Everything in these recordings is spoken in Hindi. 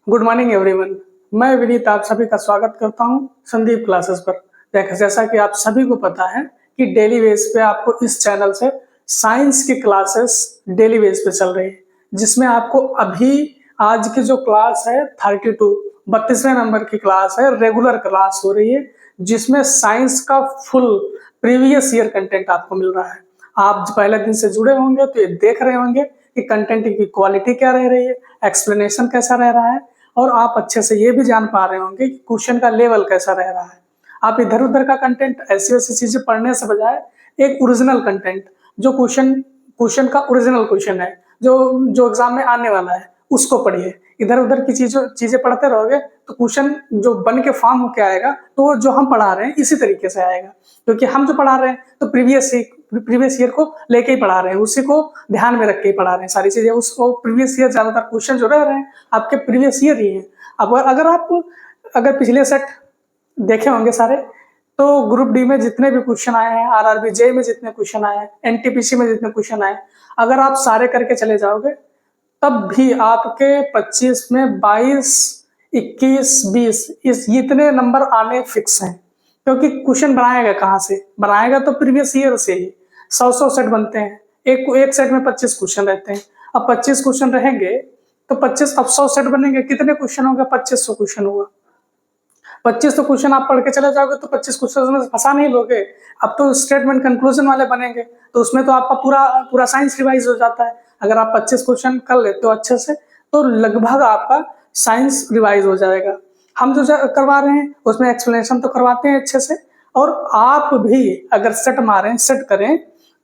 Good morning everyone. मैं विनीत आप सभी का स्वागत करता हूं संदीप क्लासेस पर। जैसा कि आप सभी को पता है कि डेली बेस पे आपको इस चैनल से साइंस की क्लासेस डेली बेस पे चल रही है, जिसमें आपको अभी आज की जो क्लास है 32वें नंबर की क्लास है, रेगुलर क्लास हो रही है, जिसमें साइंस का फुल प्रीवियस ईयर कंटेंट आपको मिल रहा है। आप पहले दिन से जुड़े होंगे तो ये देख रहे होंगे कि कंटेंट की क्वालिटी क्या रह रही है, एक्सप्लेनेशन कैसा रह रहा है, और आप अच्छे से ये भी जान पा रहे होंगे कि क्वेश्चन का लेवल कैसा रह रहा है। आप इधर उधर का कंटेंट ऐसी वैसी चीजें पढ़ने से बजाय एक ओरिजिनल कंटेंट, जो क्वेश्चन का ओरिजिनल क्वेश्चन है, जो जो एग्जाम में आने वाला है, उसको पढ़िए। इधर उधर की चीजें पढ़ते रहोगे तो क्वेश्चन जो बन के फॉर्म होके आएगा तो जो हम पढ़ा रहे हैं इसी तरीके से आएगा, क्योंकि हम जो पढ़ा रहे हैं तो प्रीवियस ईयर को लेके ही पढ़ा रहे हैं, उसी को ध्यान में रख के ही पढ़ा रहे हैं सारी चीजें। उसको प्रीवियस ईयर ज्यादातर क्वेश्चन जो रह रहे हैं आपके प्रीवियस ईयर ही है। अब अगर पिछले सेट देखे होंगे सारे, तो ग्रुप डी में जितने भी क्वेश्चन आए हैं, आरआरबी जे में जितने क्वेश्चन आए हैं, एनटीपीसी में जितने क्वेश्चन आए, अगर आप सारे करके चले जाओगे तब भी आपके 25 में 22, 21, 20 इतने नंबर आने फिक्स हैं। क्योंकि क्वेश्चन बनाएगा कहाँ से? बनाएगा तो प्रीवियस ईयर से ही। 100 सेट बनते हैं, एक सेट में 25 क्वेश्चन रहते हैं। अब 25 क्वेश्चन रहेंगे तो 25, अब 100 सेट बनेंगे, कितने क्वेश्चन होंगे? 2500 क्वेश्चन होगा। 2500 क्वेश्चन आप पढ़ के चले जाओगे तो 25 क्वेश्चन में फंसा नहीं लोगे। अब तो स्टेटमेंट कंक्लूजन वाले बनेंगे, तो उसमें तो आपका पूरा साइंस रिवाइज हो जाता है। अगर आप 25 क्वेश्चन कर लेते हो अच्छे से तो लगभग आपका साइंस रिवाइज हो जाएगा। हम जो करवा रहे हैं उसमें एक्सप्लेनेशन तो करवाते हैं अच्छे से, और आप भी अगर सेट करें,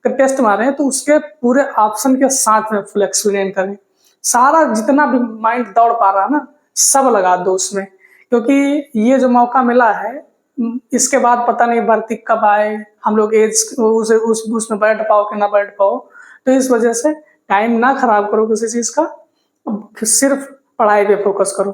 टेस्ट मारें तो उसके पूरे ऑप्शन के साथ में फुल एक्सप्लेन करें। सारा जितना भी माइंड दौड़ पा रहा है ना, सब लगा दो उसमें, क्योंकि ये जो मौका मिला है इसके बाद पता नहीं भर्ती कब आए, हम लोग उसमें बैठ पाओ कि ना बैठ पाओ। तो इस वजह से टाइम ना खराब करो किसी चीज का, सिर्फ पढ़ाई पे फोकस करो।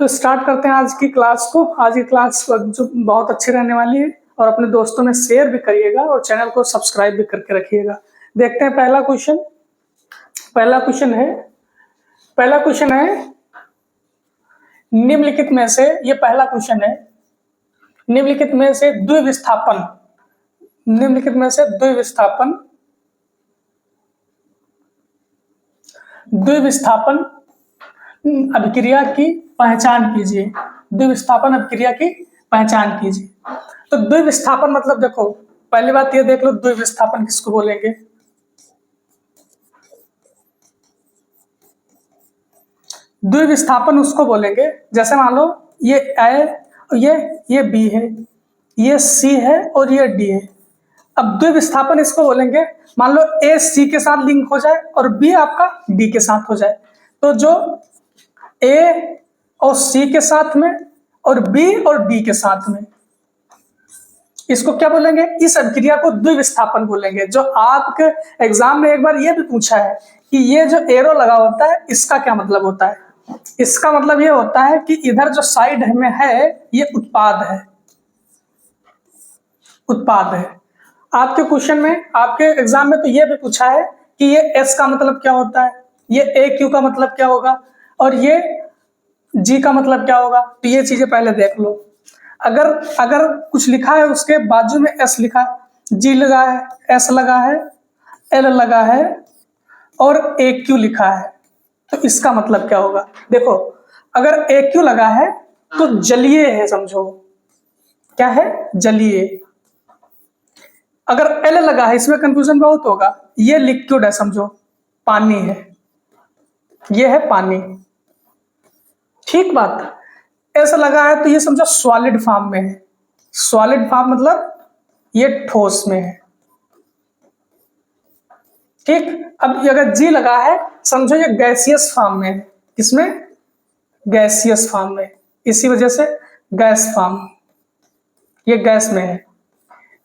तो स्टार्ट करते हैं आज की क्लास को। आज की क्लास जो बहुत अच्छी रहने वाली है, और अपने दोस्तों में शेयर भी करिएगा और चैनल को सब्सक्राइब भी करके रखिएगा। देखते हैं पहला क्वेश्चन है निम्नलिखित में से, ये पहला क्वेश्चन है, निम्नलिखित में से द्विविस्थापन अभिक्रिया की पहचान कीजिए। द्विविस्थापन अभिक्रिया की पहचान कीजिए। तो द्विविस्थापन मतलब देखो, पहली बात ये देख लो, द्विविस्थापन किसको बोलेंगे? द्विविस्थापन उसको बोलेंगे, जैसे मान लो ये ए, ये बी है, ये सी है और ये डी है। अब द्विविस्थापन इसको बोलेंगे, मान लो ए सी के साथ लिंक हो जाए और बी आपका डी के साथ हो जाए, तो जो ए और सी के साथ में और बी और डी के साथ में, इसको क्या बोलेंगे? इस अभिक्रिया को द्विविस्थापन बोलेंगे। जो आपके एग्जाम में एक बार ये भी पूछा है कि ये जो एरो लगा होता है इसका क्या मतलब होता है? इसका मतलब ये होता है कि इधर जो साइड में है ये उत्पाद है। आपके क्वेश्चन में, आपके एग्जाम में तो ये भी पूछा है कि ये एस का मतलब क्या होता है, ये ए क्यू का मतलब क्या होगा, और ये जी का मतलब क्या होगा। तो ये चीजें पहले देख लो। अगर कुछ लिखा है उसके बाजू में एस लिखा, जी लगा है, एस लगा है, एल लगा है और ए क्यू लिखा है, तो इसका मतलब क्या होगा? देखो, अगर ए क्यू लगा है तो जलीय है, समझो। क्या है? जलीय। अगर एल लगा है, इसमें कंफ्यूजन बहुत होगा, ये लिक्विड है, समझो, पानी है, ये है पानी। ठीक बात। एस लगा है तो ये समझो सॉलिड फॉर्म में है। सॉलिड फॉर्म मतलब ये ठोस में है। ठीक। अब अगर जी लगा है, समझो ये गैसियस फॉर्म में है। किसमें? गैसियस फॉर्म में। इसी वजह से गैस फॉर्म, ये गैस में है।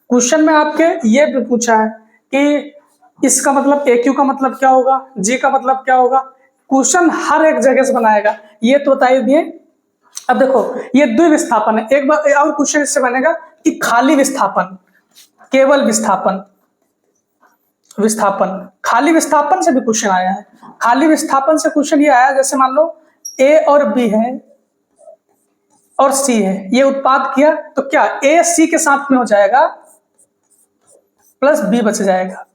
क्वेश्चन में आपके ये भी पूछा है कि इसका मतलब ए क्यू का मतलब क्या होगा, जी का मतलब क्या होगा। क्वेश्चन हर एक जगह से बनाएगा, ये तो बता ही दिए। अब देखो, ये द्विविस्थापन है। एक बार और क्वेश्चन इससे बनेगा कि खाली विस्थापन, केवल विस्थापन, खाली विस्थापन से भी क्वेश्चन आया है। खाली विस्थापन से क्वेश्चन ये आया, जैसे मान लो ए और बी है और सी है, ये उत्पाद किया तो क्या ए सी के साथ में हो जाएगा प्लस बी बच जाएगा,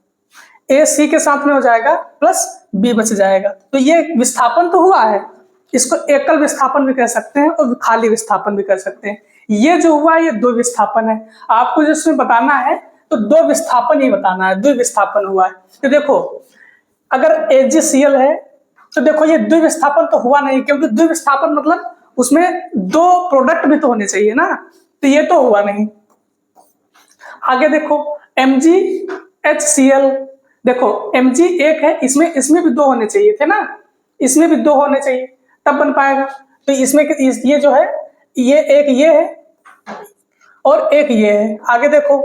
ए सी के साथ में हो जाएगा प्लस बी बच जाएगा। तो ये विस्थापन तो हुआ है, इसको एकल विस्थापन भी कह सकते हैं और खाली विस्थापन भी कर सकते हैं। ये जो हुआ ये दो विस्थापन है, आपको जिसमें बताना है तो दो विस्थापन ही बताना है, दो विस्थापन हुआ है। तो देखो अगर AgCl है तो देखो ये द्विविस्थापन तो हुआ नहीं, क्योंकि द्विविस्थापन मतलब उसमें दो प्रोडक्ट भी तो होने चाहिए ना, तो ये तो हुआ नहीं। आगे देखो MgHCl, देखो Mg एक है, इसमें भी दो होने चाहिए थे ना, इसमें भी दो होने चाहिए तब बन पाएगा। तो इसमें ये जो है ये एक ये है और एक ये है। आगे देखो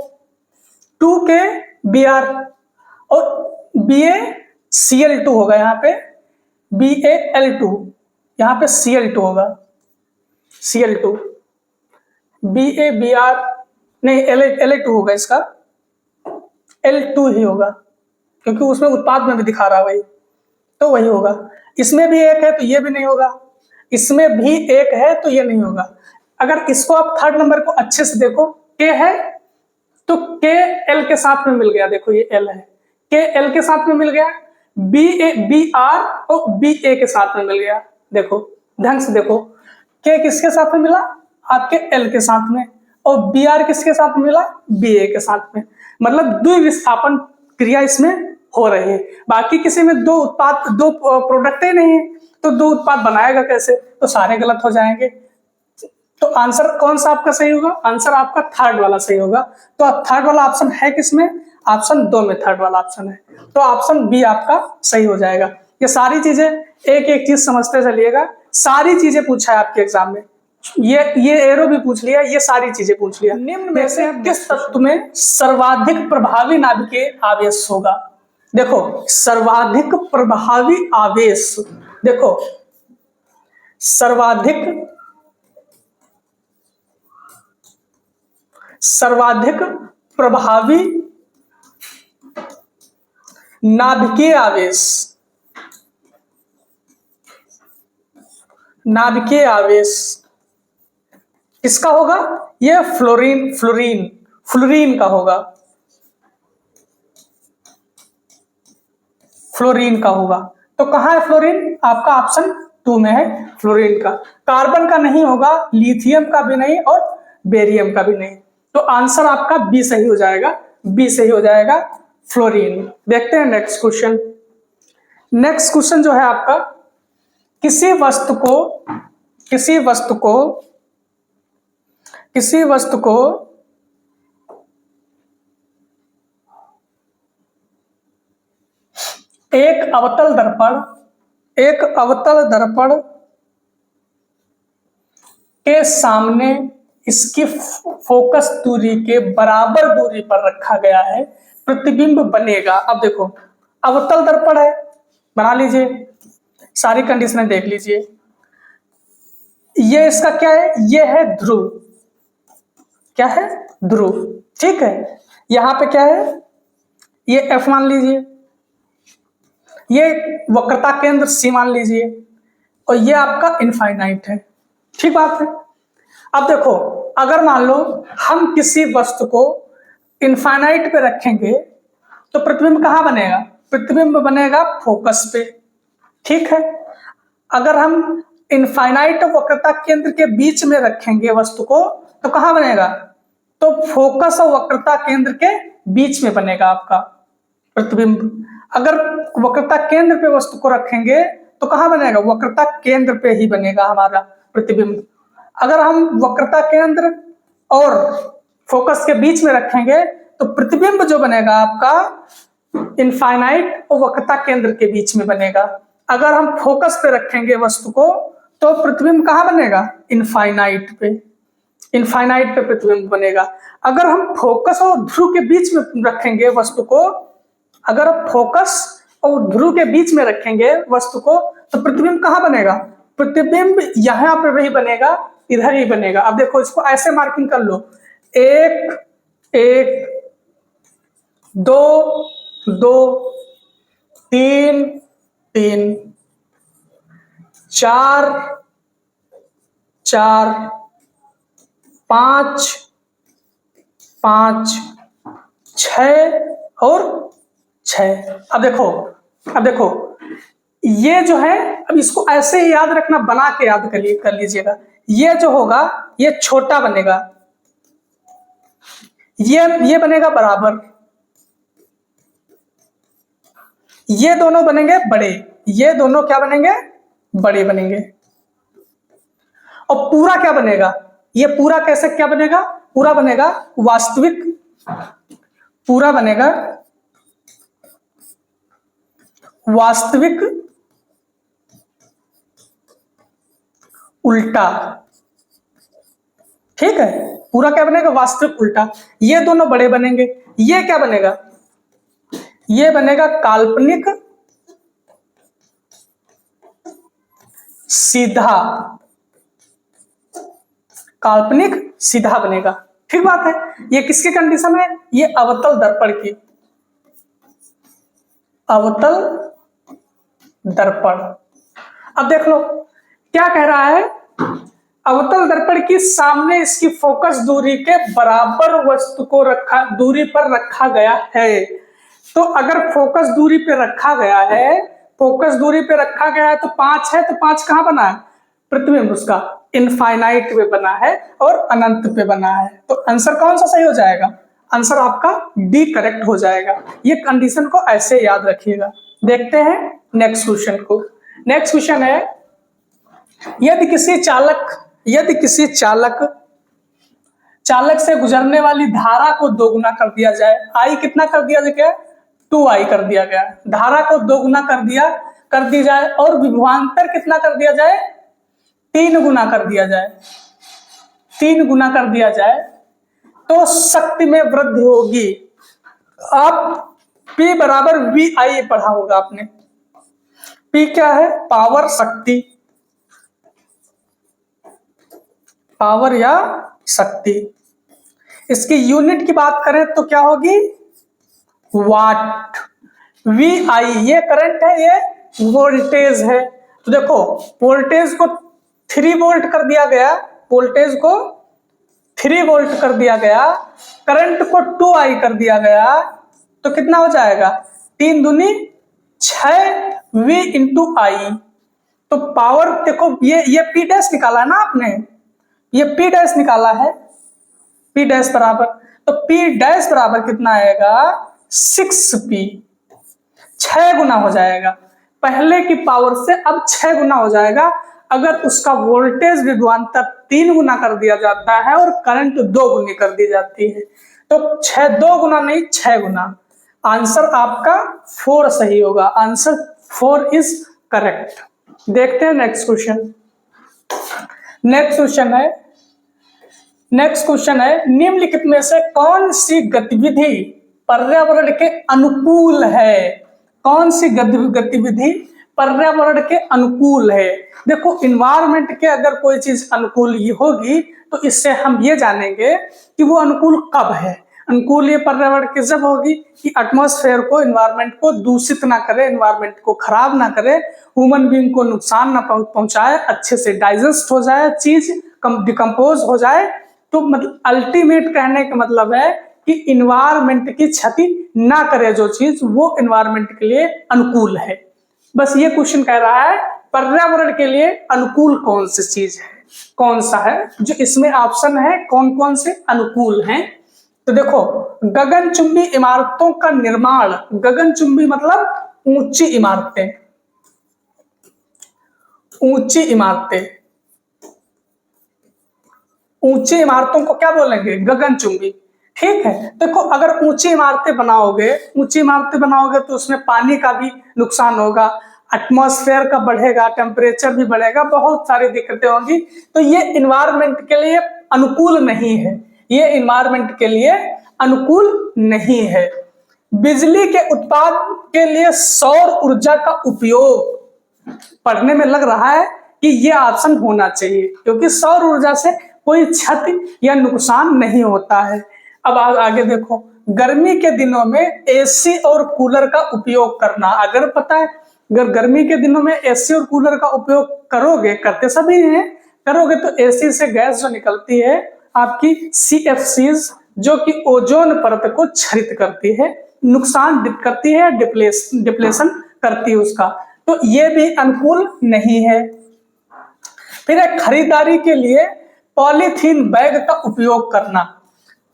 2KBr और BaCl2 होगा, यहाँ पे BaL2, यहाँ पे Cl2 होगा, Cl2 BaBr नहीं La2 होगा, इसका L2 ही होगा क्योंकि उसमें उत्पाद में भी दिखा रहा है वही, तो वही होगा। इसमें भी एक है तो ये भी नहीं होगा, इसमें भी एक है तो ये नहीं होगा। अगर इसको आप थर्ड नंबर को अच्छे से देखो, K है तो K L के साथ में मिल गया, देखो ये L है, K L के साथ में मिल गया, BR और BA के साथ में मिल गया। देखो ध्यान से देखो, K किसके साथ में मिला, आपके L के साथ में, और Br किसके साथ में मिला, BA के साथ में। मतलब द्विविस्थापन क्रिया इसमें हो रही है। बाकी किसी में दो उत्पाद, दो प्रोडक्ट ही नहीं है, तो दो उत्पाद बनाएगा कैसे, तो सारे गलत हो जाएंगे। तो आंसर कौन सा आपका सही होगा, आंसर आपका थर्ड वाला सही होगा। तो थर्ड वाला ऑप्शन है किसमें, ऑप्शन 2 में थर्ड वाला ऑप्शन है, तो ऑप्शन बी आपका सही हो जाएगा। ये सारी चीजें एक एक चीज समझते चलिएगा, सारी चीजें पूछा है आपके एग्जाम में, ये एरो भी पूछ लिया, ये सारी चीजें पूछ लिया। निम्न में से किस तत्व में सर्वाधिक प्रभावी नाभिकीय आवेश होगा, देखो सर्वाधिक प्रभावी आवेश, देखो सर्वाधिक प्रभावी नाभिकीय आवेश, नाभिकीय आवेश किसका होगा, ये फ्लोरीन का होगा, फ्लोरीन का होगा। तो कहां है फ्लोरीन, आपका ऑप्शन 2 में है फ्लोरीन का। कार्बन का नहीं होगा, लिथियम का भी नहीं और बेरियम का भी नहीं, तो आंसर आपका बी सही हो जाएगा, बी सही हो जाएगा फ्लोरीन। देखते हैं नेक्स्ट क्वेश्चन। नेक्स्ट क्वेश्चन जो है आपका, किसी वस्तु को एक अवतल दर्पण के सामने इसकी फोकस दूरी के बराबर दूरी पर रखा गया है, प्रतिबिंब बनेगा। अब देखो अवतल दर्पण है, बना लीजिए, सारी कंडीशनें देख लीजिए। ये इसका क्या है, ये है ध्रुव, क्या है ध्रुव, ठीक है। यहां पे क्या है, ये F मान लीजिए, ये वक्रता केंद्र C मान लीजिए, और ये आपका इनफाइनाइट है, ठीक बात है। अब देखो अगर मान लो हम किसी वस्तु को इनफाइनाइट पे रखेंगे तो प्रतिबिंब कहां बनेगा, प्रतिबिंब बनेगा फोकस पे, ठीक है। अगर हम इनफाइनाइट और वक्रता केंद्र के बीच में रखेंगे वस्तु को तो कहां बनेगा, तो फोकस और वक्रता केंद्र के बीच में बनेगा आपका प्रतिबिंब। अगर वक्रता केंद्र पे वस्तु को रखेंगे तो कहां बनेगा, वक्रता केंद्र पे ही बनेगा हमारा प्रतिबिंब। अगर हम वक्रता केंद्र और फोकस के बीच में रखेंगे तो प्रतिबिंब जो बनेगा आपका इनफाइनाइट और वक्रता केंद्र के बीच में बनेगा। अगर हम फोकस पे रखेंगे वस्तु को तो प्रतिबिंब कहां बनेगा, इनफाइनाइट पे, इनफाइनाइट पे प्रतिबिंब बनेगा। अगर हम फोकस और ध्रुव के बीच में रखेंगे वस्तु को, अगर आप फोकस और ध्रुव के बीच में रखेंगे वस्तु को तो प्रतिबिंब कहां बनेगा, प्रतिबिंब यहां पे वही बनेगा, इधर ही बनेगा। अब देखो इसको ऐसे मार्किंग कर लो, 1 1 2 2 3 3 4 4 5 5 6 और 6। अब देखो ये जो है, अब इसको ऐसे ही याद रखना, बना के याद कर लीजिएगा। ये जो होगा ये छोटा बनेगा, ये बनेगा बराबर, ये दोनों बनेंगे बड़े, ये दोनों क्या बनेंगे, बड़े बनेंगे। और पूरा क्या बनेगा, ये पूरा कैसे क्या बनेगा, पूरा बनेगा वास्तविक, पूरा बनेगा वास्तविक उल्टा। ठीक है, पूरा क्या बनेगा, वास्तविक उल्टा। ये दोनों बड़े बनेंगे, ये क्या बनेगा, ये बनेगा काल्पनिक सीधा, काल्पनिक सीधा बनेगा। ठीक बात है। ये किसकी कंडीशन है, ये अवतल दर्पण की, अवतल दर्पण। अब देख लो क्या कह रहा है, अवतल दर्पण की सामने इसकी फोकस दूरी के बराबर वस्तु को दूरी पर रखा गया है। तो अगर फोकस दूरी पे रखा गया है, फोकस दूरी पे रखा गया है तो 5 है, तो 5 कहां बना है, प्रतिबिंब उसका इनफाइनाइट पे बना है और अनंत पे बना है। तो आंसर कौन सा सही हो जाएगा, आंसर आपका डी करेक्ट हो जाएगा। ये कंडीशन को ऐसे याद रखिएगा। देखते हैं नेक्स्ट क्वेश्चन को। नेक्स्ट क्वेश्चन है, यदि किसी चालक से गुजरने वाली धारा को दोगुना कर दिया जाए, आई कितना कर दिया गया, 2i कर दिया गया, धारा को दोगुना कर दी जाए और विभवांतर कितना कर दिया जाए, 3 गुना कर दिया जाए, 3 गुना कर दिया जाए तो शक्ति में वृद्धि होगी। आप P बराबर VI पढ़ा होगा आपने। P क्या है, पावर, शक्ति, पावर या शक्ति। इसकी यूनिट की बात करें तो क्या होगी, वाट। VI ये करंट है, ये वोल्टेज है। तो देखो वोल्टेज को 3 वोल्ट कर दिया गया, वोल्टेज को 3 वोल्ट कर दिया गया, करंट को 2i कर दिया गया, तो कितना हो जाएगा, 3 दूनी 6V इंटू आई। तो पावर देखो, ये P डैश निकाला है ना आपने, ये P डैश निकाला है, P डैश बराबर, तो P डैश बराबर कितना आएगा, 6P, 6 गुना हो जाएगा। पहले की पावर से अब 6 गुना हो जाएगा अगर उसका वोल्टेज विभवांतर 3 गुना कर दिया जाता है और करंट 2 गुनी कर दी जाती है। तो 2 गुना नहीं, 6 गुना। आंसर आपका 4 सही होगा, आंसर 4 इज करेक्ट। देखते हैं नेक्स्ट क्वेश्चन। नेक्स्ट क्वेश्चन है, निम्नलिखित में से कौन सी गतिविधि पर्यावरण के अनुकूल है, कौन सी गतिविधि पर्यावरण के अनुकूल है। देखो इन्वायरमेंट के अगर कोई चीज अनुकूल होगी तो इससे हम ये जानेंगे कि वो अनुकूल कब है। अनुकूल ये पर्यावरण की जब होगी कि एटमॉस्फेयर को, एनवायरनमेंट को दूषित ना करे, एनवायरनमेंट को खराब ना करे, ह्यूमन बीइंग को नुकसान ना पहुंचाए, अच्छे से डाइजेस्ट हो जाए, चीज डिकम्पोज हो जाए। तो मतलब अल्टीमेट कहने का मतलब है कि इन्वायरमेंट की क्षति ना करे जो चीज, वो इन्वायरमेंट के लिए अनुकूल है। बस ये क्वेश्चन कह रहा है पर्यावरण के लिए अनुकूल कौन सी चीज है, कौन सा है, जो इसमें ऑप्शन है कौन कौन से अनुकूल हैं। तो देखो गगनचुंबी इमारतों का निर्माण, गगनचुंबी मतलब ऊंची इमारतें, ऊंची इमारतें, ऊंची इमारतों को क्या बोलेंगे, गगनचुंबी। ठीक है, देखो अगर ऊंची इमारतें बनाओगे तो उसमें पानी का भी नुकसान होगा, एटमॉस्फेयर का बढ़ेगा, टेम्परेचर भी बढ़ेगा, बहुत सारी दिक्कतें होंगी। तो ये इन्वायरमेंट के लिए अनुकूल नहीं है, ये इन्वायरमेंट के लिए अनुकूल नहीं है। बिजली के उत्पादन के लिए सौर ऊर्जा का उपयोग, पढ़ने में लग रहा है कि ये ऑप्शन होना चाहिए, क्योंकि सौर ऊर्जा से कोई क्षति या नुकसान नहीं होता है। अब आगे देखो, गर्मी के दिनों में एसी और कूलर का उपयोग करना, अगर पता है अगर गर्मी के दिनों में एसी और कूलर का उपयोग करोगे, करते सभी हैं, करोगे तो एसी से गैस जो निकलती है आपकी CFCs, जो कि ओजोन परत को क्षरित करती है, नुकसान करती है, डिप्लेशन करती है उसका, तो ये भी अनुकूल नहीं है। फिर एक खरीदारी के लिए पॉलीथीन बैग का उपयोग करना।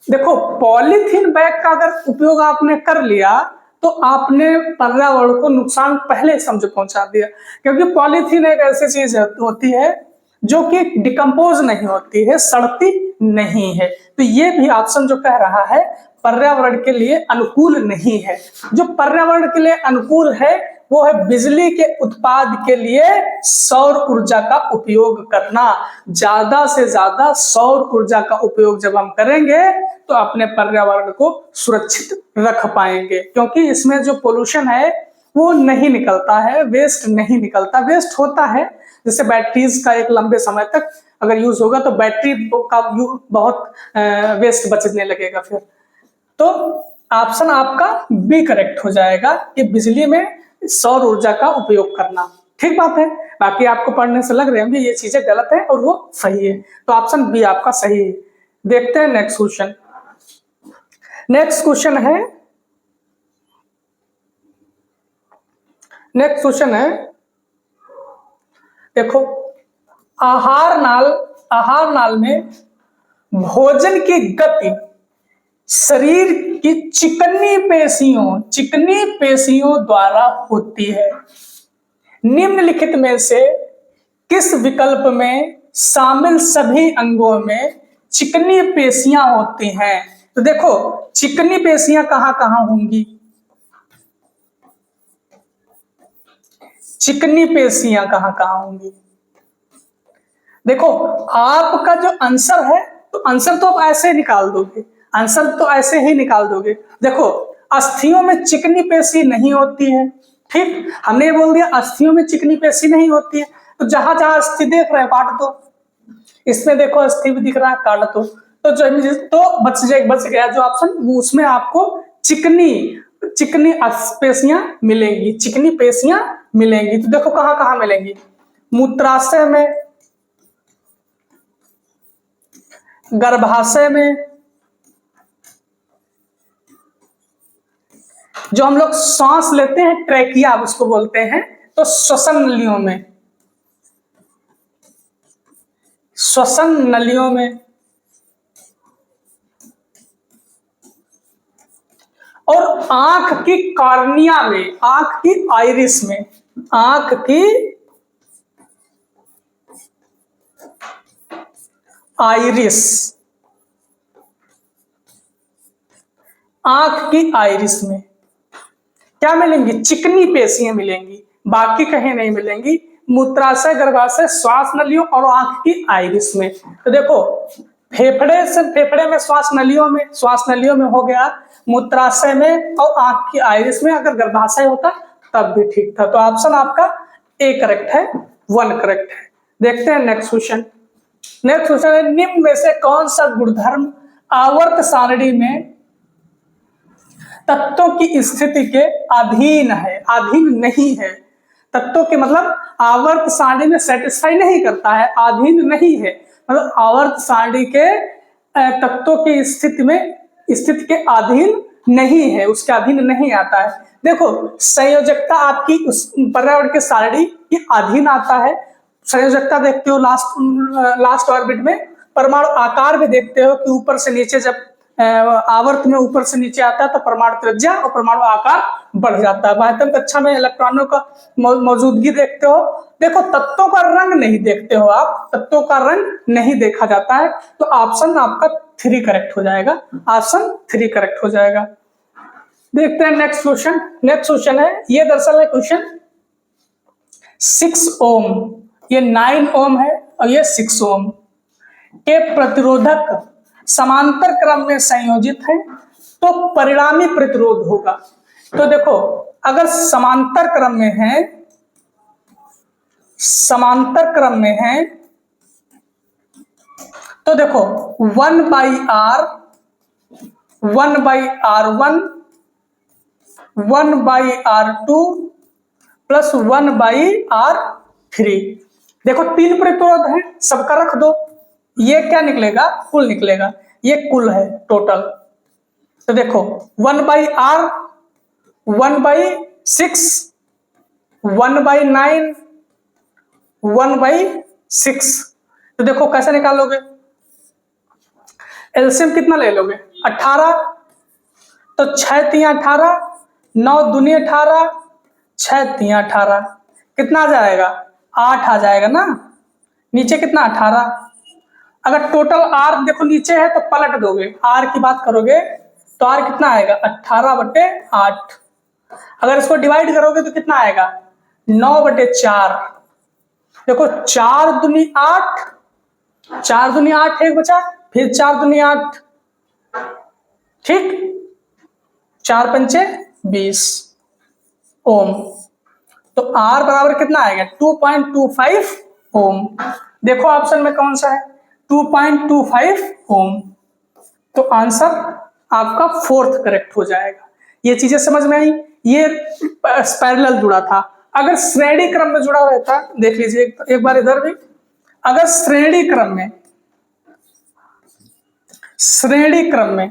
देखो, पॉलीथीन बैग का अगर उपयोग आपने कर लिया तो आपने पर्यावरण को नुकसान पहले समझ पहुंचा दिया, क्योंकि पॉलीथीन एक ऐसी चीज होती है जो कि डिकम्पोज नहीं होती है, सड़ती नहीं है। तो ये भी ऑप्शन जो कह रहा है पर्यावरण के लिए अनुकूल नहीं है। जो पर्यावरण के लिए अनुकूल है वो है बिजली के उत्पाद के लिए सौर ऊर्जा का उपयोग करना। ज्यादा से ज्यादा सौर ऊर्जा का उपयोग जब हम करेंगे तो अपने पर्यावरण को सुरक्षित रख पाएंगे, क्योंकि इसमें जो पोल्यूशन है वो नहीं निकलता है, वेस्ट नहीं निकलता। वेस्ट होता है, जैसे बैटरीज का एक लंबे समय तक अगर यूज होगा तो बैटरी का बहुत वेस्ट बचने लगेगा। फिर तो ऑप्शन आपका बी करेक्ट हो जाएगा कि बिजली में सौर ऊर्जा का उपयोग करना। ठीक बात है, बाकी आपको पढ़ने से लग रहे होंगे ये चीजें गलत है और वो सही है, तो ऑप्शन बी आपका सही है। देखते हैं नेक्स्ट क्वेश्चन। नेक्स्ट क्वेश्चन है, देखो, आहार नाल में भोजन की गति शरीर की चिकनी पेशियों द्वारा होती है। निम्नलिखित में से किस विकल्प में शामिल सभी अंगों में चिकनी पेशियां होती हैं? तो देखो, चिकनी पेशियां कहां कहां होंगी? चिकनी पेशियां कहां कहां होंगी? देखो, आपका जो आंसर है, तो आंसर तो आप ऐसे निकाल दोगे, आंसर तो ऐसे ही निकाल दोगे। देखो, अस्थियों में चिकनी पेशी नहीं होती है, ठीक, हमने बोल दिया अस्थियों में चिकनी पेशी नहीं होती है, तो जहां जहां अस्थि देख रहे हैं काट दो। इसमें देखो अस्थि भी दिख रहा है, काट दो, तो बच गया जो ऑप्शन, उसमें आपको चिकनी पेशियां मिलेंगी, चिकनी पेशियां मिलेंगी। तो देखो कहां कहां मिलेंगी? मूत्राशय में, गर्भाशय में, जो हम लोग सांस लेते हैं ट्रैकिया उसको बोलते हैं, तो श्वसन नलियों में, और आंख की कॉर्निया में, आंख की आइरिस में, आंख की आइरिस में क्या मिलेंगी? चिकनी पेशियां मिलेंगी, बाकी कहीं नहीं मिलेंगी। मूत्राशय, गर्भाशय, श्वास नलियों और आंख की आइरिस में। तो देखो, फेफड़े में, श्वास नलियों में हो गया, मूत्राशय में और आंख की आइरिस में। अगर गर्भाशय होता तब भी ठीक था। तो ऑप्शन आपका ए करेक्ट है, 1 करेक्ट है। देखते हैं नेक्स्ट क्वेश्चन। नेक्स्ट क्वेश्चन है, निम्न में से कौन सा गुणधर्म आवर्त सारणी में तत्वों की स्थिति के अधीन नहीं है? तत्वों के मतलब आवर्त सारणी में सेटिस्फाई नहीं करता है, अधीन नहीं है, मतलब आवर्त सारणी के तत्वों की स्थिति के अधीन नहीं है, उसके अधीन नहीं आता है। देखो, संयोजकता आपकी उस पर्यावरण के सारणी के अधीन आता है। संयोजकता देखते हो लास्ट ऑर्बिट में, परमाणु आकार भी देखते हो कि ऊपर से नीचे, जब आवर्त में ऊपर से नीचे आता है तो परमाणु त्रिज्या और परमाणु आकार बढ़ जाता है। 72 कक्षा में इलेक्ट्रॉनों का मौजूदगी देखते हो। देखो, तत्वों का रंग नहीं देखते हो आप, तत्वों का रंग नहीं देखा जाता है, तो ऑप्शन आपका 3 करेक्ट हो जाएगा, ऑप्शन 3 करेक्ट हो जाएगा। देखते हैं नेक्स्ट क्वेश्चन। नेक्स्ट क्वेश्चन है, ये दरअसल है क्वेश्चन 6 ओम, ये 9 ओम है और ये 6 ओम के प्रतिरोधक समांतर क्रम में संयोजित है तो परिणामी प्रतिरोध होगा। तो देखो, अगर समांतर क्रम में है तो देखो 1/R1 1/R2 प्लस 1/R3, देखो 3 प्रतिरोध है, सबका रख दो, ये क्या निकलेगा, कुल निकलेगा, ये कुल है टोटल। तो देखो 1/R, 1/6, 1/9, 1/6। तो देखो कैसे निकालोगे, एलसीएम कितना ले लोगे, 18, तो 6 3 18, 9 दूनी 18, 6 3 18, कितना आ जाएगा, 8 आ जाएगा ना, नीचे कितना 18। अगर टोटल आर देखो नीचे है तो पलट दोगे, आर की बात करोगे तो आर कितना आएगा, 18/8। अगर इसको डिवाइड करोगे तो कितना आएगा, 9/4। देखो 4 दूनी 8, 4 दूनी 8 एक बचा, फिर 4 दूनी 8, ठीक, 4 पंचे 20 ओम। तो R बराबर कितना आएगा, 2.25 ओम। देखो ऑप्शन में कौन सा है, 2.25 ओम। तो आंसर आपका 4th करेक्ट हो जाएगा। ये चीजें समझ में आई, ये पैरेलल जुड़ा था। अगर श्रेणी क्रम में जुड़ा रहता, देख लीजिए एक बार इधर भी, अगर श्रेणी क्रम में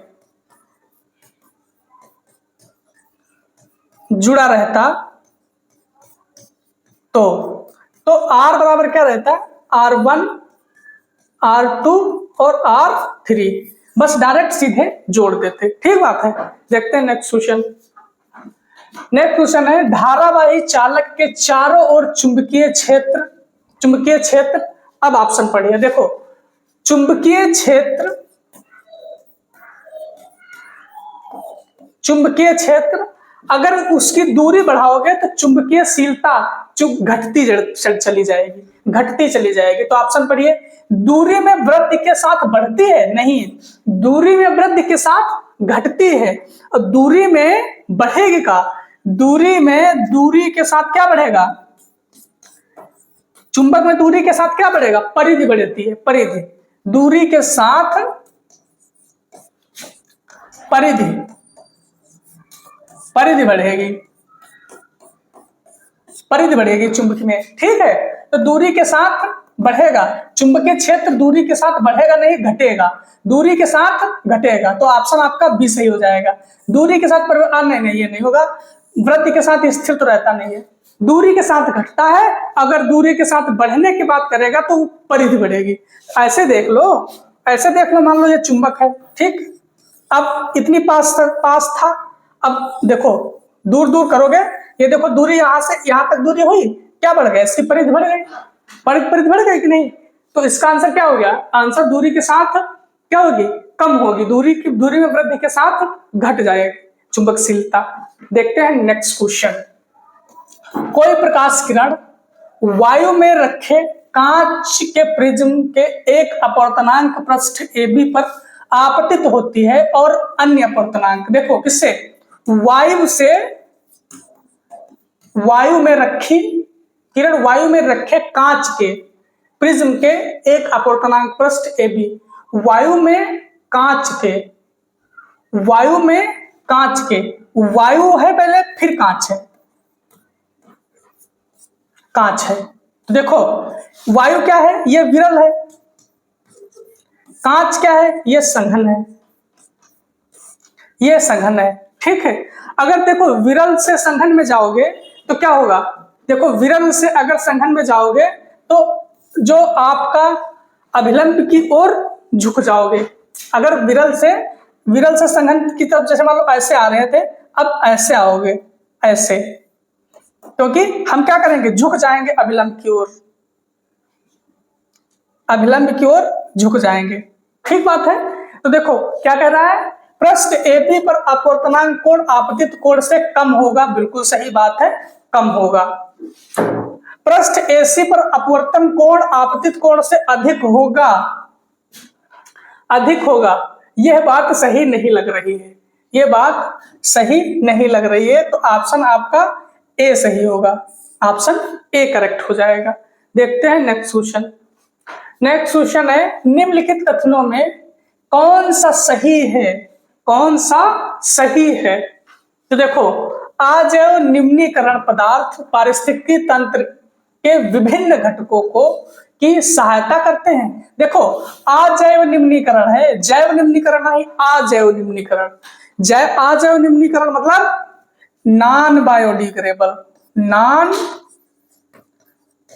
जुड़ा रहता तो R बराबर क्या रहता, R1, R2 और R3, बस डायरेक्ट सीधे जोड़ देते, ठीक बात है। देखते हैं नेक्स्ट क्वेश्चन। नेक्स्ट क्वेश्चन है, धारावाही चालक के चारों ओर चुंबकीय क्षेत्र। अब ऑप्शन पढ़िए, देखो चुंबकीय क्षेत्र अगर उसकी दूरी बढ़ाओगे तो चुंबकीयशीलता घटती चली जाएगी। तो ऑप्शन पढ़िए, दूरी में वृद्धि के साथ बढ़ती है, नहीं, दूरी में वृद्धि के साथ घटती है। और दूरी में बढ़ेगी का, दूरी के साथ क्या बढ़ेगा, चुंबक में दूरी के साथ क्या बढ़ेगा, परिधि बढ़ती है, परिधि, दूरी के साथ परिधि बढ़ेगी चुंबक में, ठीक है। तो दूरी के साथ बढ़ेगा, चुंबकीय क्षेत्र दूरी के साथ बढ़ेगा नहीं घटेगा, दूरी के साथ घटेगा। तो ऑप्शन आपका बी सही हो जाएगा। दूरी के साथ नहीं, ये नहीं होगा, वृद्धि के साथ स्थिर तो रहता नहीं है, दूरी के साथ घटता है। अगर दूरी के साथ बढ़ने की बात करेगा तो परिधि बढ़ेगी। ऐसे देख लो, मान लो ये चुंबक है, ठीक, अब इतनी पास था, अब देखो दूर दूर करोगे, ये देखो दूरी यहां से यहां तक दूरी हुई, क्या बढ़ गया, इसकी परिधि बढ़ गई, परिधि बढ़ गई कि नहीं। तो इसका आंसर क्या हो गया, आंसर दूरी के साथ क्या होगी, कम होगी, दूरी में वृद्धि के साथ घट जाएगी चुंबकशीलता। देखते हैं नेक्स्ट क्वेश्चन। कोई प्रकाश किरण वायु में रखे कांच के प्रिज्म के एक अपवर्तनांक पृष्ठ AB पर आपतित होती है और अन्य अपवर्तनांक, देखो किससे, वायु में रखी किरण, वायु में रखे कांच के प्रिज्म के एक अपवर्तनांक पृष्ठ AB, वायु में कांच के, वायु है पहले फिर कांच है। तो देखो वायु क्या है, ये विरल है, कांच क्या है, ये संघन है, ठीक है। अगर देखो विरल से संघन में जाओगे तो क्या होगा, देखो विरल से अगर संघन में जाओगे तो जो आपका अभिलंब की ओर झुक जाओगे। अगर विरल से संघन की तरफ, जैसे मान लो ऐसे आ रहे थे, अब ऐसे आओगे, ऐसे, क्योंकि हम क्या करेंगे, झुक जाएंगे अभिलंब की ओर झुक जाएंगे, ठीक बात है। तो देखो क्या कह रहा है, पृष्ठ AB पर अपवर्तनांक कोण आपतित कोण से कम होगा, बिल्कुल सही बात है, कम होगा। पृष्ठ AC पर अपवर्तन कोण आपतित कोण से अधिक होगा, यह बात सही नहीं लग रही है, तो ऑप्शन आपका A सही होगा, ऑप्शन A करेक्ट हो जाएगा। देखते हैं नेक्स्ट क्वेश्चन है, निम्नलिखित कथनों में कौन सा सही है। तो देखो, अजैव निम्नीकरण पदार्थ पारिस्थितिकी तंत्र के विभिन्न घटकों को की सहायता करते हैं। देखो अजैव निम्नीकरण है, जैव निम्नीकरण नहीं, अजैव निम्नीकरण। अजैव निम्नीकरण मतलब नॉन बायोडिग्रेडेबल, नॉन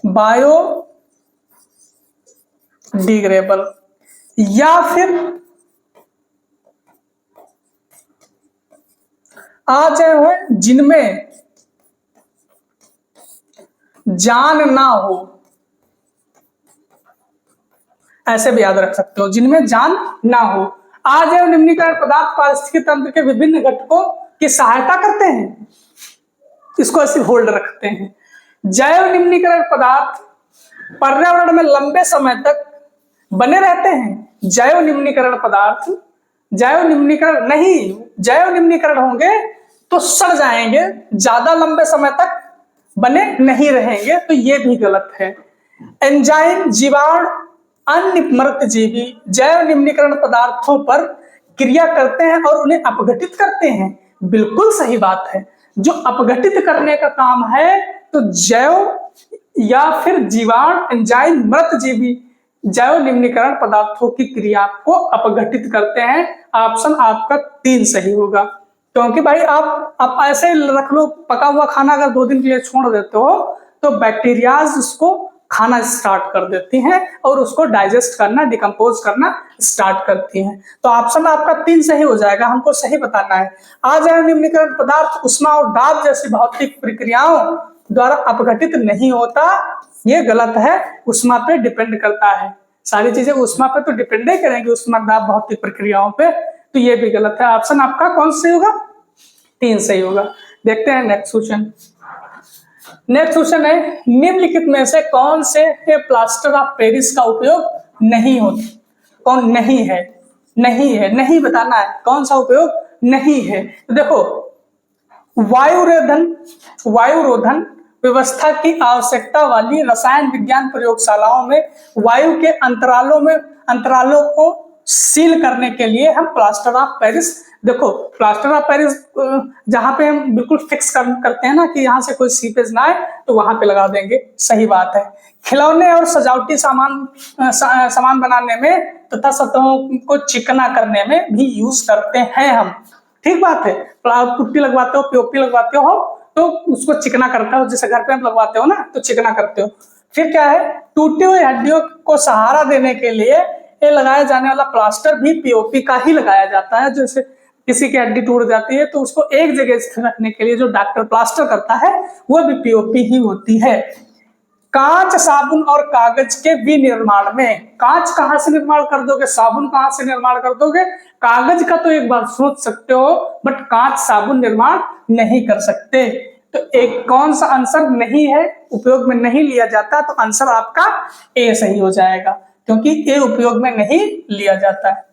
बायोडिग्रेडेबल, या फिर अजैव है जिनमें जान ना हो, ऐसे भी याद रख सकते हो, जिनमें जान ना हो। अजैव निम्नीकरण पदार्थ पारिस्थितिकी तंत्र के विभिन्न घटकों की सहायता करते हैं, इसको ऐसे होल्ड रखते हैं। जैव निम्नीकरण पदार्थ पर्यावरण में लंबे समय तक बने रहते हैं। जैव निम्नीकरण पदार्थ, जैव निम्नीकरण नहीं, जैव निम्नीकरण होंगे तो सड़ जाएंगे, ज्यादा लंबे समय तक बने नहीं रहेंगे, तो ये भी गलत है। एंजाइम, जीवाणु, अन्य मृत जीवी जैव निम्नीकरण पदार्थों पर क्रिया करते हैं और उन्हें अपघटित करते हैं, बिल्कुल सही बात है। जो अपघटित करने का काम है तो जैव या फिर जीवाणु, एंजाइम, मृत जीवी जैव निम्नीकरण पदार्थों की क्रिया को अपघटित करते हैं। ऑप्शन आपका 3 सही होगा, क्योंकि भाई आप ऐसे रख लो, पका हुआ खाना अगर 2 दिन के लिए छोड़ देते हो तो बैक्टीरियाज उसको खाना स्टार्ट कर देती हैं और उसको डाइजेस्ट करना, डिकम्पोज करना स्टार्ट करती हैं। तो ऑप्शन आपका 3 सही हो जाएगा, हमको सही बताना है। अजैव निम्नीकरण पदार्थ उष्मा और दाब जैसी भौतिक प्रक्रियाओं द्वारा अपघटित नहीं होता, ये गलत है, उष्मा पे डिपेंड करता है। सारी चीजें उष्मा पे तो डिपेंड ही करेंगी, उष्मा दाब भौतिक प्रक्रियाओं पे, तो ये भी गलत है। ऑप्शन आपका कौन सही होगा? 3 सही होगा। देखते हैं नेक्स्ट क्वेश्चन। नेक्स्ट क्वेश्चन है, निम्नलिखित में से कौन से प्लास्टर ऑफ पेरिस का उपयोग नहीं होता? कौन नहीं है? नहीं है, नहीं बताना है कौन सा उपयोग नहीं है। तो देखो, वायुरोधन व्यवस्था की आवश्यकता वाली रसायन विज्ञान प्रयोगशालाओं में वायु के अंतरालों को सील करने के लिए हम प्लास्टर ऑफ पेरिस, देखो प्लास्टर ऑफ पेरिस जहां पे हम बिल्कुल फिक्स करते हैं ना कि यहां से कोई सीपेज ना आए, तो वहां पे लगा देंगे, सही बात है। खिलौने और सजावटी सामान बनाने में तथा सतहों को चिकना करने में भी यूज करते हैं हम, ठीक बात है। पुट्टी लगवाते हो, पीओपी लगवाते हो तो उसको चिकना करता हो, जैसे घर पे आप लगवाते हो ना तो चिकना करते हो। फिर क्या है, टूटी हुई हड्डियों को सहारा देने के लिए ये लगाया जाने वाला प्लास्टर भी पीओपी का ही लगाया जाता है। जैसे किसी की हड्डी टूट जाती है तो उसको एक जगह स्थिर रखने के लिए जो डॉक्टर प्लास्टर करता है वो भी पीओपी ही होती है। कांच, साबुन और कागज के विनिर्माण में, कांच कहां से निर्माण कर दोगे, साबुन कहां से निर्माण कर दोगे? कागज का तो एक बार सोच सकते हो, बट कांच साबुन निर्माण नहीं कर सकते। तो एक कौन सा आंसर नहीं है, उपयोग में नहीं लिया जाता, तो आंसर आपका ए सही हो जाएगा, क्योंकि ए उपयोग में नहीं लिया जाता है।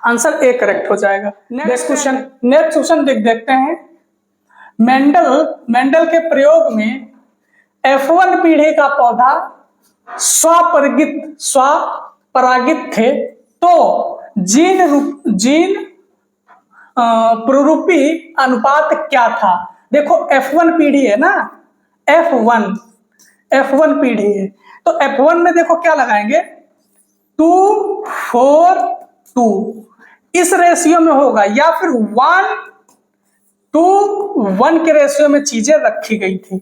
आंसर ए करेक्ट हो जाएगा। नेक्स्ट क्वेश्चन देखते हैं। मेंडल के प्रयोग में F1 पीढ़ी का पौधा स्वपरागित थे तो जीन प्ररूपी अनुपात क्या था? देखो F1 पीढ़ी है ना, F1 पीढ़ी है, तो F1 में देखो क्या लगाएंगे, 2:4:2 इस रेशियो में होगा, या फिर 1:1 के रेशियो में चीजें रखी गई थी,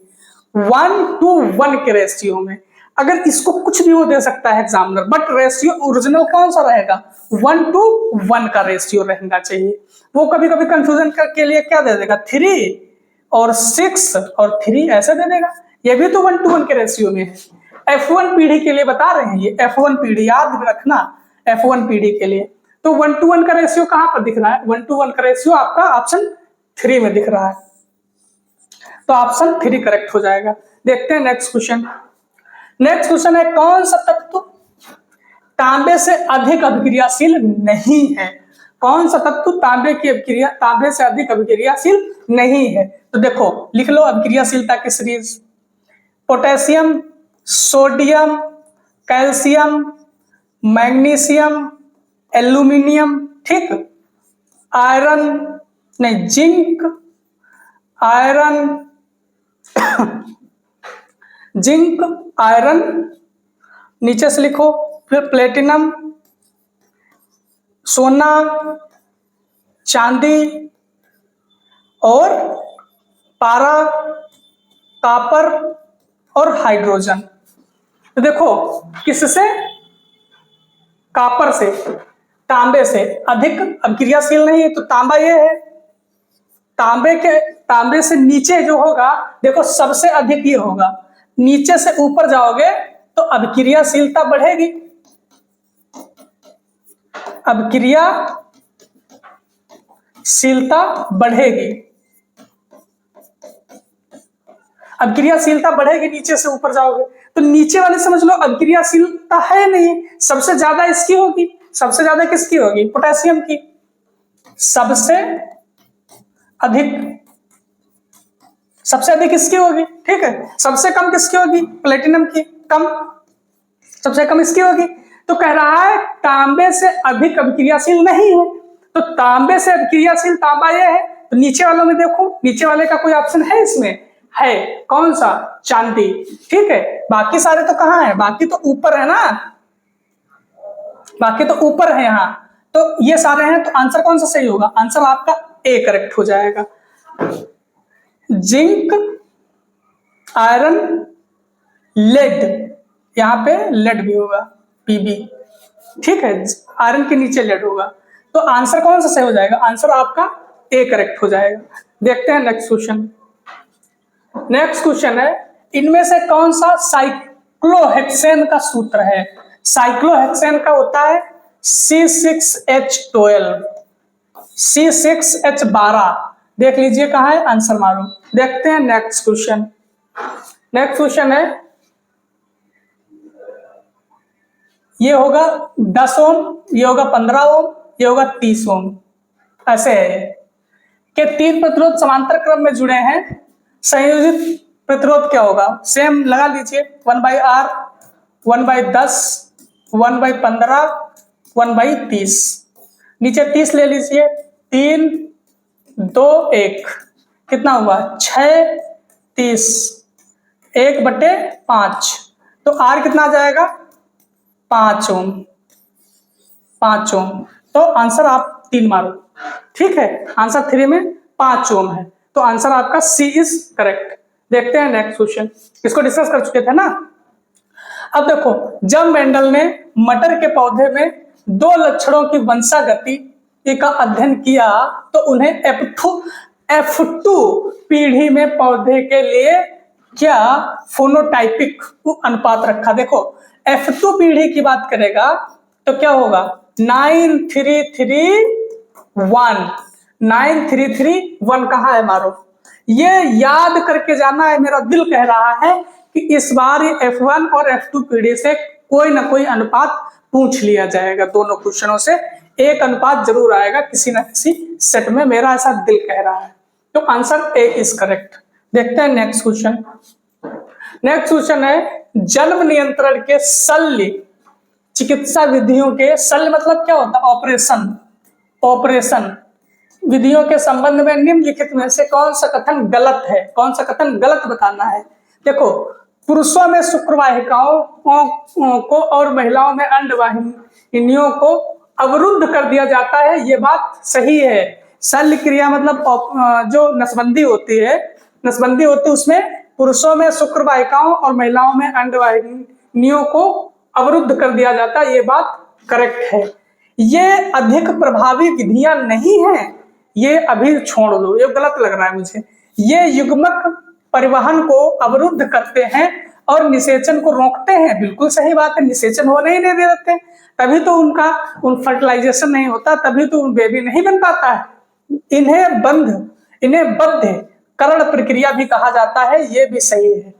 1:1 के रेशियो में। अगर इसको कुछ भी वो दे सकता है एग्जामिनर, बट रेशियो ओरिजिनल कौन सा रहेगा, 1:1 का रेशियो रहना चाहिए। वो कभी कभी कंफ्यूजन के लिए क्या दे देगा, 3 और 6 और 3 ऐसे दे देगा, ये भी तो 1:1 के रेशियो में है। F1 पीढ़ी के लिए बता रहे हैं, ये F1 पीढ़ी याद रखना, F1 पीढ़ी के लिए। तो 1:1 का रेशियो कहां पर दिख रहा है, 1:1 का रेशियो आपका ऑप्शन 3 में दिख रहा है, तो ऑप्शन 3 करेक्ट हो जाएगा। देखते हैं नेक्स्ट क्वेश्चन। नेक्स्ट क्वेश्चन है, कौन सा तत्व तांबे से अधिक अभिक्रियाशील नहीं है? कौन सा तत्व तांबे से अधिक अभिक्रियाशील नहीं है? तो देखो लिख लो अभिक्रियाशीलता की series, potassium, sodium, calcium, magnesium, aluminium, ठीक, आयरन नहीं, जिंक, आयरन, जिंक, आयरन, नीचे से लिखो, फिर प्लेटिनम, सोना, चांदी और पारा, कॉपर और हाइड्रोजन। तो देखो किससे, कॉपर से, तांबे से अधिक अभिक्रियाशील नहीं है, तो तांबा ये है। तांबे से नीचे जो होगा, देखो सबसे अधिक ये होगा, नीचे से ऊपर जाओगे तो अभिक्रियाशीलता बढ़ेगी, अभिक्रियाशीलता बढ़ेगी, अभिक्रियाशीलता बढ़ेगी, नीचे से ऊपर जाओगे तो नीचे वाले समझ लो अभिक्रियाशीलता है नहीं, सबसे ज्यादा इसकी होगी, सबसे ज्यादा किसकी होगी, पोटेशियम की, सबसे अधिक किसकी होगी, ठीक है, सबसे कम किसकी होगी, प्लेटिनम की, कम, सबसे कम इसकी होगी। तो कह रहा है तांबे से अधिक अभिक्रियाशील नहीं है, तो तांबे से अभिक्रियाशील तांबा ये है, तो नीचे वालों में देखो, नीचे वाले का कोई ऑप्शन है इसमें, है, कौन सा, चांदी, ठीक है। बाकी सारे तो कहाँ है, बाकी तो ऊपर है ना, बाकी तो ऊपर है यहाँ, तो ये सारे हैं, तो आंसर कौन सा सही होगा, आंसर आपका ए करेक्ट हो जाएगा। जिंक, आयरन, लेड, यहाँ पे लेड भी होगा, पीबी, ठीक है, आयरन के नीचे लेड होगा, तो आंसर कौन सा सही हो जाएगा, आंसर आपका ए करेक्ट हो जाएगा। देखते हैं नेक्स्ट क्वेश्चन। नेक्स्ट क्वेश्चन है, इनमें से कौन सा साइक्लोहेक्सेन का सूत्र है, साइक्लोहेक्सेन का होता है C6H12, C6H12, देख लीजिए कहाँ है, आंसर मारो। देखते हैं नेक्स्ट क्वेश्चन। नेक्स्ट क्वेश्चन है, ये होगा 10 ओम, ये होगा 15 ओम, ये होगा 30 ओम, ऐसे है कि 3 प्रतिरोध समांतर क्रम में जुड़े हैं, संयोजित प्रतिरोध क्या होगा, सेम लगा लीजिए, 1/R, 1/10, 1/15, 1/30, नीचे 30 ले लीजिए, 3, 2, 1, कितना हुआ, 6, 30, 1/5, तो R कितना आ जाएगा, 5 ओम, 5 ओम, तो आंसर आप 3 मारो, ठीक है, आंसर 3 में 5 ओम है, तो आंसर आपका सी इज करेक्ट। देखते हैं नेक्स्ट क्वेश्चन, इसको डिस्कस कर चुके थे ना। अब देखो, जब मेंडल ने मटर के पौधे में 2 लक्षणों की वंशागति का अध्ययन किया, तो उन्हें F2 पीढ़ी में पौधे के लिए क्या फोनोटाइपिक अनुपात रखा। देखो F2 पीढ़ी की बात करेगा तो क्या होगा, 9331, 9331 कहाँ है मारो, ये याद करके जाना है, मेरा दिल कह रहा है कि इस बार F1 और F2 पीढ़ी से कोई ना कोई अनुपात पूछ लिया जाएगा, दोनों क्वेश्चनों से एक अनुपात जरूर आएगा किसी ना किसी सेट में, मेरा ऐसा दिल कह रहा है, तो आंसर ए इज करेक्ट। देखते हैं नेक्स्ट क्वेश्चन। नेक्स्ट क्वेश्चन है, जन्म नियंत्रण के शल्य चिकित्सा विधियों के, शल्य मतलब क्या होता है, ऑपरेशन विधियों के संबंध में निम्नलिखित में से कौन सा कथन गलत है, कौन सा कथन गलत बताना है। देखो, पुरुषों में शुक्रवाहिकाओं को और महिलाओं में अंडवाहिनियों को अवरुद्ध कर दिया जाता है, ये बात सही है। शल्य क्रिया मतलब जो नसबंदी होती है उसमें पुरुषों में शुक्रवाहिकाओं और महिलाओं में अंडवाहिनियों को अवरुद्ध कर दिया जाता है, ये बात करेक्ट है। ये अधिक प्रभावी विधियां नहीं है, ये अभी छोड़ दो, ये गलत लग रहा है मुझे। ये युग्मक परिवहन को अवरुद्ध करते हैं और निषेचन को रोकते हैं, बिल्कुल सही बात है, निषेचन होने ही नहीं देते, तभी तो उनका फर्टिलाइजेशन नहीं होता, तभी तो उन बेबी नहीं बन पाता है। इन्हें बद्ध करण प्रक्रिया भी कहा जाता है, ये भी सही है।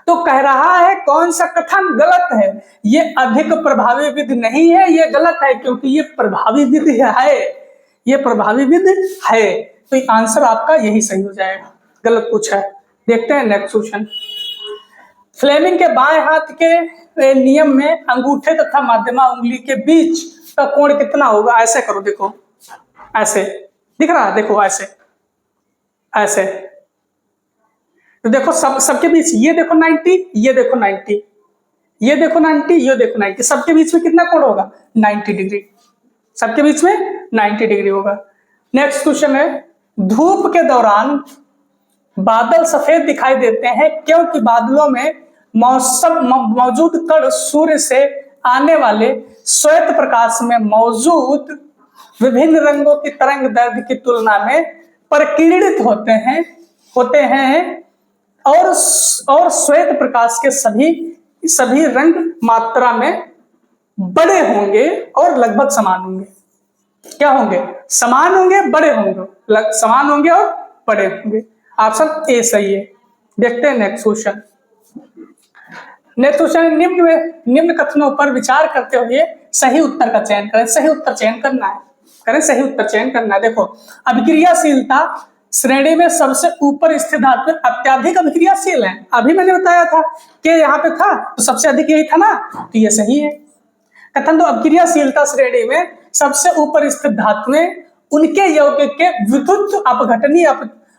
तो कह रहा है कौन सा कथन गलत है, ये अधिक प्रभावी विधि नहीं है, ये गलत है, क्योंकि ये प्रभावी विधि है, ये प्रभावी विधि है, तो आंसर आपका यही सही हो जाएगा, गलत पूछा है। देखते हैं नेक्स्ट क्वेश्चन। फ्लेमिंग के बाएं हाथ के नियम में अंगूठे तथा मध्यमा उंगली के बीच का कोण कितना होगा, ऐसे करो, देखो ऐसे दिख रहा है, देखो ऐसे ऐसे, तो देखो सबके बीच ये देखो 90, ये देखो 90, ये देखो 90, ये देखो 90, सबके बीच में कितना कोण होगा? 90 डिग्री। सबके बीच में 90 डिग्री होगा। नेक्स्ट क्वेश्चन है, धूप के दौरान बादल सफेद दिखाई देते हैं क्योंकि बादलों में मौजूद कण सूर्य से आने वाले श्वेत प्रकाश में मौजूद विभिन्न रंगों की तरंग दैर्घ्य की तुलना में परिकीर्णित होते हैं और श्वेत प्रकाश के सभी रंग मात्रा में बड़े होंगे और लगभग समान होंगे। क्या होंगे? समान होंगे, बड़े होंगे, समान होंगे और बड़े होंगे। ऑप्शन ए सही है। देखते हैं नेक्स्ट क्वेश्चन। नेक्स्ट क्वेश्चन, निम्न कथनों पर विचार करते हुए सही उत्तर का चयन करें। सही उत्तर चयन करना है, सही उत्तर चयन करना है। देखो, अभिक्रियाशीलता श्रेणी में सबसे ऊपर स्थित धातु अत्यधिक अभिक्रियाशील है। अभी मैंने बताया था कि यहाँ पे था तो सबसे अधिक यही था ना, तो ये सही है। कथन दो, अभिक्रियाशीलता श्रेणी में सबसे ऊपर स्थित धातुएं उनके यौगिक के विद्युत अपघटनीय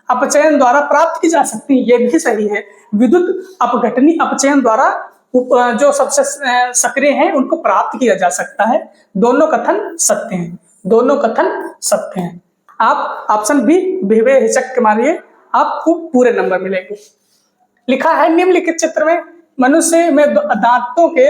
अपचयन द्वारा प्राप्त की जा सकती है। ये भी सही है। विद्युत अपघटनीय अपचयन द्वारा जो सबसे सक्रिय हैं उनको प्राप्त किया जा सकता है। दोनों कथन सत्य हैं, दोनों कथन सत्य हैं। आप ऑप्शन बी बिना हिचक के मारिए, आपको पूरे नंबर मिलेंगे। लिखा है, निम्नलिखित चित्र में मनुष्य में दांतों के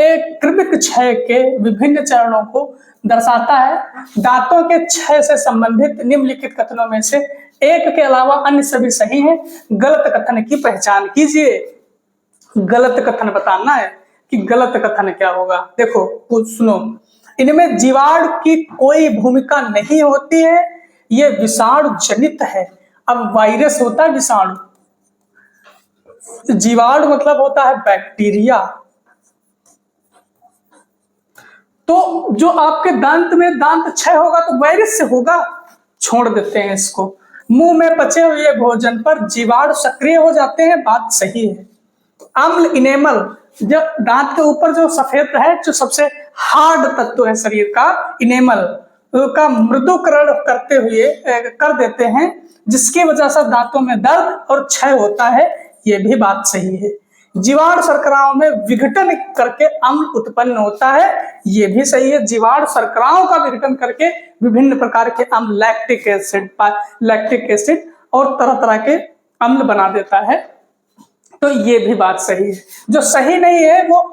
एक क्रमिक क्षय के विभिन्न चरणों को दर्शाता है। दांतों के क्षय से संबंधित निम्नलिखित कथनों में से एक के अलावा अन्य सभी सही हैं। गलत कथन की पहचान कीजिए। गलत कथन बताना है कि गलत कथन क्या होगा। देखो कुछ सुनो, इनमें जीवाणु की कोई भूमिका नहीं होती है, ये विषाणु जनित है। अब वायरस होता है विषाणु, जीवाणु मतलब होता है बैक्टीरिया। तो जो आपके दांत में दांत क्षय होगा तो वायरस से होगा, छोड़ देते हैं इसको। मुंह में पचे हुए भोजन पर जीवाणु सक्रिय हो जाते हैं, बात सही है। अम्ल इनेमल, जो दांत के ऊपर जो सफेद है, जो सबसे हार्ड तत्व है शरीर का, इनेमल का मृदुकरण कर देते हैं, जिसकी वजह से दांतों में दर्द और क्षय होता है। ये भी बात सही है। जीवाणु शर्कराओं में विघटन करके अम्ल उत्पन्न होता है, ये भी सही है। जीवाणु शर्कराओं का विघटन करके विभिन्न प्रकार के अम्ल, लैक्टिक एसिड और तरह तरह के अम्ल बना देता है, तो ये भी बात सही है। जो सही नहीं है वो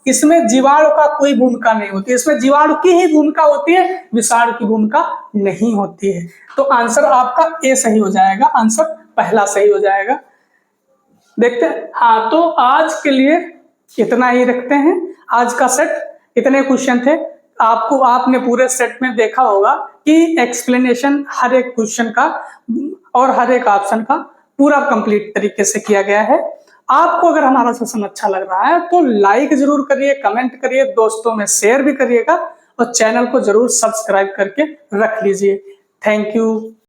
इसमें जीवाणु का कोई भूमिका नहीं होती, इसमें जीवाणु की ही भूमिका होती है, विषाणु की भूमिका नहीं होती है। तो आंसर आपका ए सही हो जाएगा, आंसर पहला सही हो जाएगा। देखते हैं। हाँ, तो आज के लिए इतना ही रखते हैं। आज का सेट इतने क्वेश्चन थे। आपने पूरे सेट में देखा होगा कि एक्सप्लेनेशन हर एक क्वेश्चन का और हर एक ऑप्शन का पूरा कंप्लीट तरीके से किया गया है। आपको अगर हमारा सेशन अच्छा लग रहा है तो लाइक जरूर करिए, कमेंट करिए, दोस्तों में शेयर भी करिएगा और चैनल को जरूर सब्सक्राइब करके रख लीजिए। Thank you.